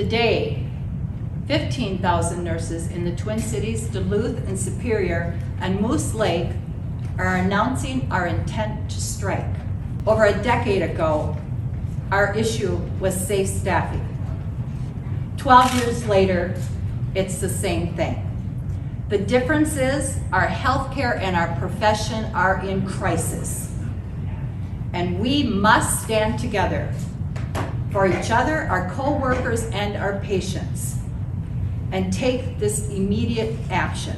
Today, 15,000 nurses in the Twin Cities, Duluth and Superior, and Moose Lake are announcing our intent to strike. Over a decade ago, our issue was safe staffing. 12 years later, it's the same thing. The difference is our healthcare and our profession are in crisis. And we must stand together for each other, our co-workers, and our patients, and take this immediate action.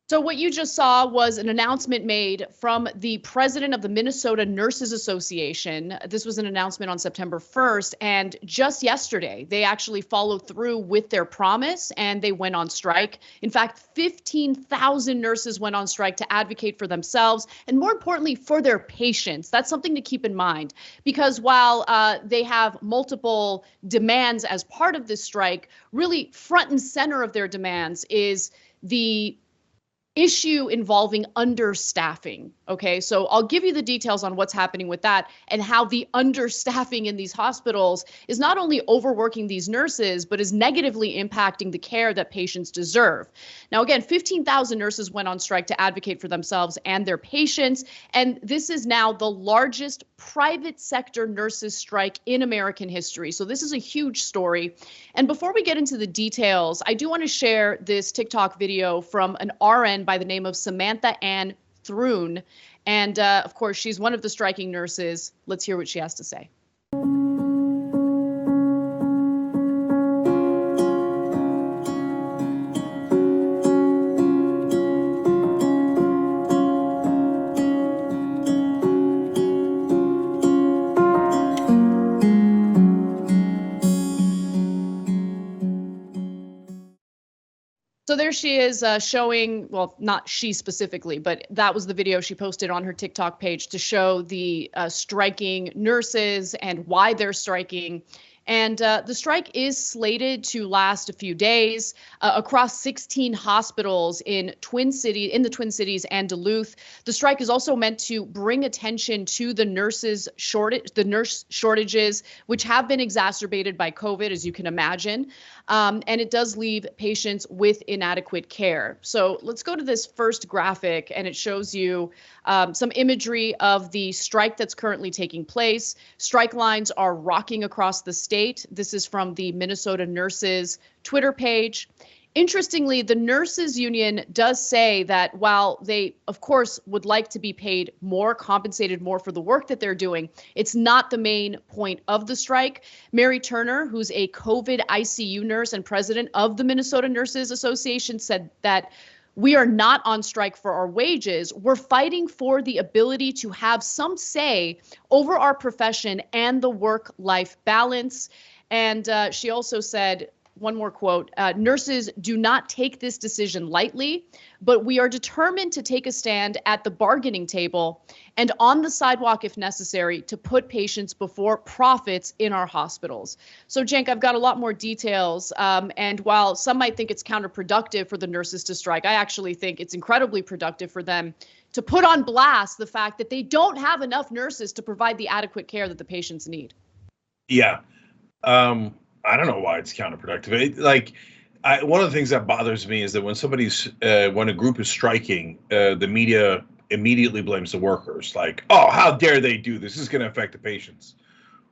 So what you just saw was an announcement made from the president of the Minnesota Nurses Association. This was an announcement on September 1st. And just yesterday, they actually followed through with their promise and they went on strike. In fact, 15,000 nurses went on strike to advocate for themselves and, more importantly, for their patients. That's something to keep in mind, because while they have multiple demands as part of this strike, really front and center of their demands is the issue involving understaffing. Okay, so I'll give you the details on what's happening with that and how the understaffing in these hospitals is not only overworking these nurses, but is negatively impacting the care that patients deserve. Now, again, 15,000 nurses went on strike to advocate for themselves and their patients. And this is now the largest private sector nurses strike in American history. So this is a huge story. And before we get into the details, I do want to share this TikTok video from an RN by the name of Samantha Ann Thrun. And of course, she's one of the striking nurses. Let's hear what she has to say. So there she is showing, well, not she specifically, but that was the video she posted on her TikTok page to show the striking nurses and why they're striking. And the strike is slated to last a few days across 16 hospitals in the Twin Cities and Duluth. The strike is also meant to bring attention to the nurse shortages, which have been exacerbated by COVID, as you can imagine. And it does leave patients with inadequate care. So let's go to this first graphic, and it shows you some imagery of the strike that's currently taking place. Strike lines are rocking across the state. This is from the Minnesota Nurses Twitter page. Interestingly, the nurses union does say that while they, of course, would like to be paid more, compensated more for the work that they're doing, it's not the main point of the strike. Mary Turner, who's a COVID ICU nurse and president of the Minnesota Nurses Association, said that we are not on strike for our wages. We're fighting for the ability to have some say over our profession and the work-life balance. And she also said, one more quote, nurses do not take this decision lightly, but we are determined to take a stand at the bargaining table and on the sidewalk if necessary to put patients before profits in our hospitals. So, Cenk, I've got a lot more details. And while some might think it's counterproductive for the nurses to strike, I actually think it's incredibly productive for them to put on blast the fact that they don't have enough nurses to provide the adequate care that the patients need. Yeah. I don't know why it's counterproductive. One of the things that bothers me is that when a group is striking, the media immediately blames the workers. Like, oh, how dare they do this? This is going to affect the patients.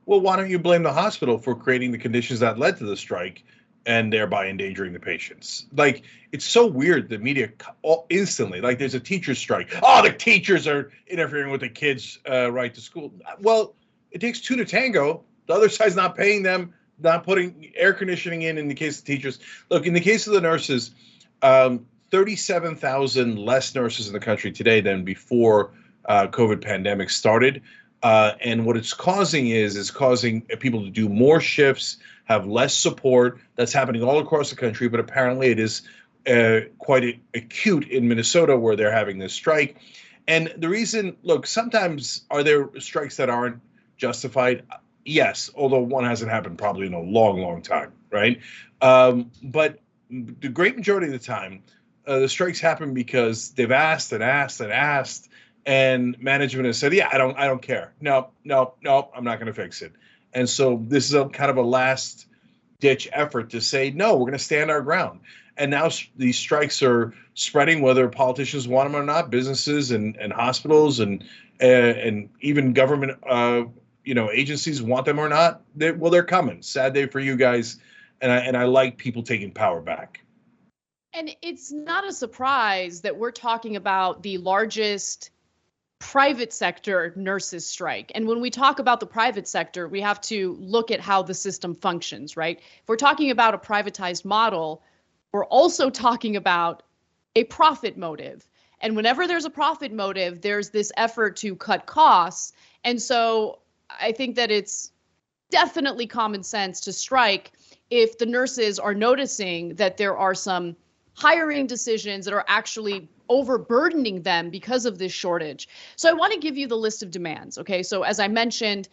Well, why don't you blame the hospital for creating the conditions that led to the strike and thereby endangering the patients? Like, it's so weird. The media instantly, like, there's a teacher's strike. Oh, the teachers are interfering with the kids' right to school. Well, it takes two to tango. The other side's not paying them, not putting air conditioning in the case of teachers. Look, in the case of the nurses, 37,000 less nurses in the country today than before COVID pandemic started. And what it's causing is causing people to do more shifts, have less support. That's happening all across the country, but apparently it is quite acute in Minnesota where they're having this strike. And the reason, look, sometimes are there strikes that aren't justified? Yes, although one hasn't happened probably in a long, long time, right? But the great majority of the time, the strikes happen because they've asked and asked and asked, and management has said, "Yeah, I don't care. No, I'm not going to fix it." And so this is a kind of a last ditch effort to say, no, we're going to stand our ground. And now these strikes are spreading, whether politicians want them or not. Businesses and hospitals and even government, agencies want them or not. They're coming. Sad day for you guys. And I like people taking power back. And it's not a surprise that we're talking about the largest private sector nurses strike. And when we talk about the private sector, we have to look at how the system functions, right? If we're talking about a privatized model, we're also talking about a profit motive. And whenever there's a profit motive, there's this effort to cut costs. And so I think that it's definitely common sense to strike if the nurses are noticing that there are some hiring decisions that are actually overburdening them because of this shortage. So I want to give you the list of demands. Okay, so as I mentioned,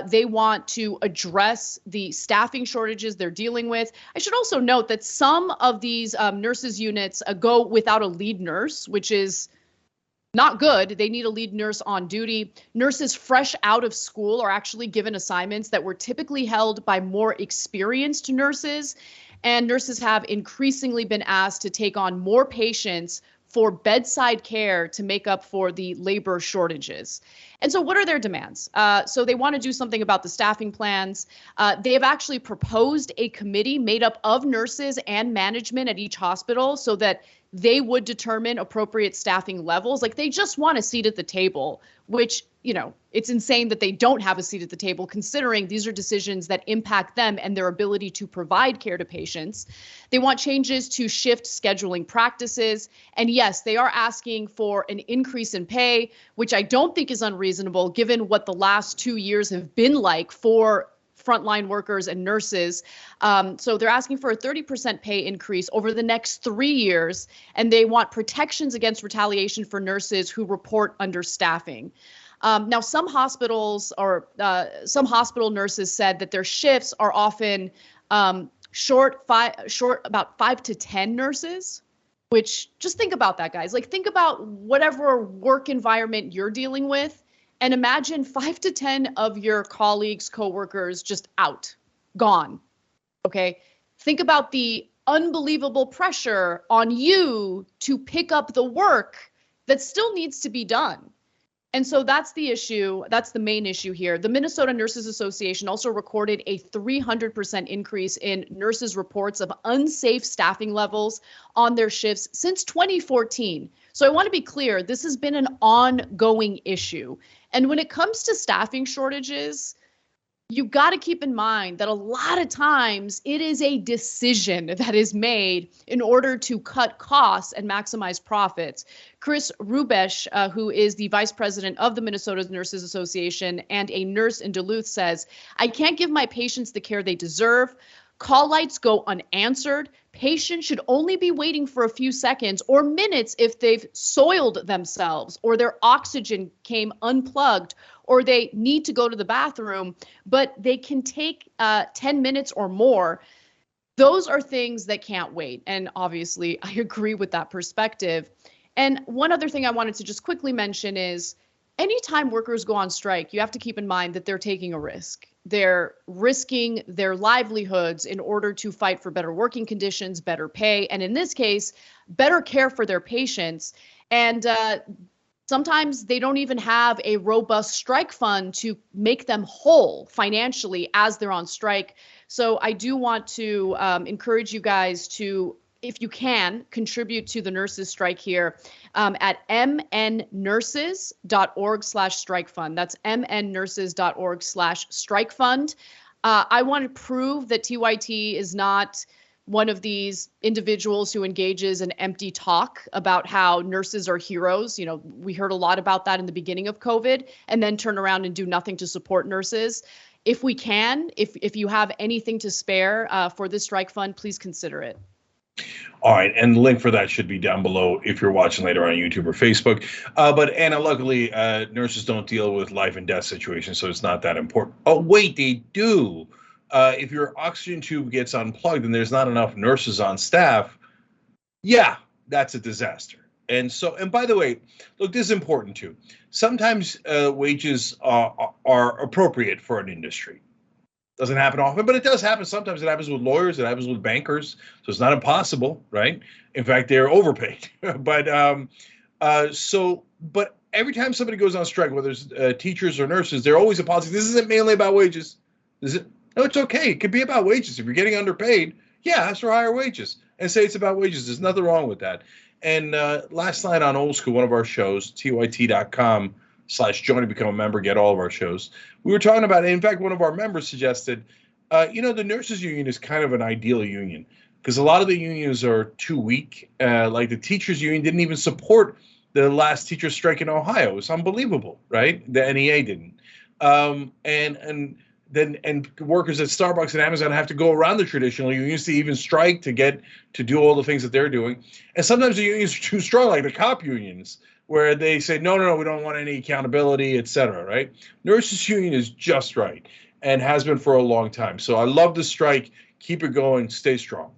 they want to address the staffing shortages they're dealing with. I should also note that some of these nurses units go without a lead nurse, which is not good. They need a lead nurse on duty. Nurses fresh out of school are actually given assignments that were typically held by more experienced nurses. And nurses have increasingly been asked to take on more patients for bedside care to make up for the labor shortages. And so what are their demands? So they want to do something about the staffing plans. They have actually proposed a committee made up of nurses and management at each hospital so that they would determine appropriate staffing levels. Like, they just want a seat at the table, which, it's insane that they don't have a seat at the table, considering these are decisions that impact them and their ability to provide care to patients. They want changes to shift scheduling practices. And yes, they are asking for an increase in pay, which I don't think is unreasonable given what the last 2 years have been like for frontline workers and nurses. So they're asking for a 30% pay increase over the next 3 years, and they want protections against retaliation for nurses who report understaffing. Now, some hospitals or some hospital nurses said that their shifts are often short about 5 to 10 nurses, which, just think about that, guys. Like, think about whatever work environment you're dealing with. And imagine 5 to 10 of your colleagues, coworkers just out, gone. Okay. Think about the unbelievable pressure on you to pick up the work that still needs to be done. And so that's the issue. That's the main issue here. The Minnesota Nurses Association also recorded a 300% increase in nurses' reports of unsafe staffing levels on their shifts since 2014. So I want to be clear, this has been an ongoing issue. And when it comes to staffing shortages, you got to keep in mind that a lot of times it is a decision that is made in order to cut costs and maximize profits. Chris Rubesh, who is the vice president of the Minnesota Nurses Association and a nurse in Duluth, says, "I can't give my patients the care they deserve. Call lights go unanswered. Patients should only be waiting for a few seconds or minutes if they've soiled themselves or their oxygen came unplugged or they need to go to the bathroom, but they can take 10 minutes or more." Those are things that can't wait. And obviously, I agree with that perspective. And one other thing I wanted to just quickly mention is anytime workers go on strike, you have to keep in mind that they're taking a risk. They're risking their livelihoods in order to fight for better working conditions, better pay, and in this case, better care for their patients. And sometimes they don't even have a robust strike fund to make them whole financially as they're on strike. So I do want to encourage you guys to, if you can, contribute to the nurses strike here at mnnurses.org/strike fund. That's mnnurses.org/strike fund. I want to prove that TYT is not one of these individuals who engages in empty talk about how nurses are heroes. We heard a lot about that in the beginning of COVID, and then turn around and do nothing to support nurses. If we can, if you have anything to spare for this strike fund, please consider it. All right, and the link for that should be down below if you're watching later on YouTube or Facebook. But Anna, luckily, nurses don't deal with life and death situations, so it's not that important. Oh, wait, they do. If your oxygen tube gets unplugged and there's not enough nurses on staff, yeah, that's a disaster. And by the way, look, this is important too. Sometimes wages are appropriate for an industry. Doesn't happen often, but it does happen. Sometimes it happens with lawyers. It happens with bankers. So it's not impossible, right? In fact, they're overpaid. But every time somebody goes on strike, whether it's teachers or nurses, they're always apologizing. This isn't mainly about wages. Is it? No, it's okay. It could be about wages. If you're getting underpaid, yeah, ask for higher wages and say it's about wages. There's nothing wrong with that. And last night on Old School, one of our shows, tyt.com/join to become a member, get all of our shows. We were talking about, in fact, one of our members suggested, the nurses union is kind of an ideal union because a lot of the unions are too weak. Like the teachers union didn't even support the last teacher strike in Ohio. It was unbelievable, right? The NEA didn't. And workers at Starbucks and Amazon have to go around the traditional unions to even strike to do all the things that they're doing. And sometimes the unions are too strong, like the cop unions, where they say, no, we don't want any accountability, et cetera, right? Nurses union is just right and has been for a long time. So I love the strike. Keep it going. Stay strong.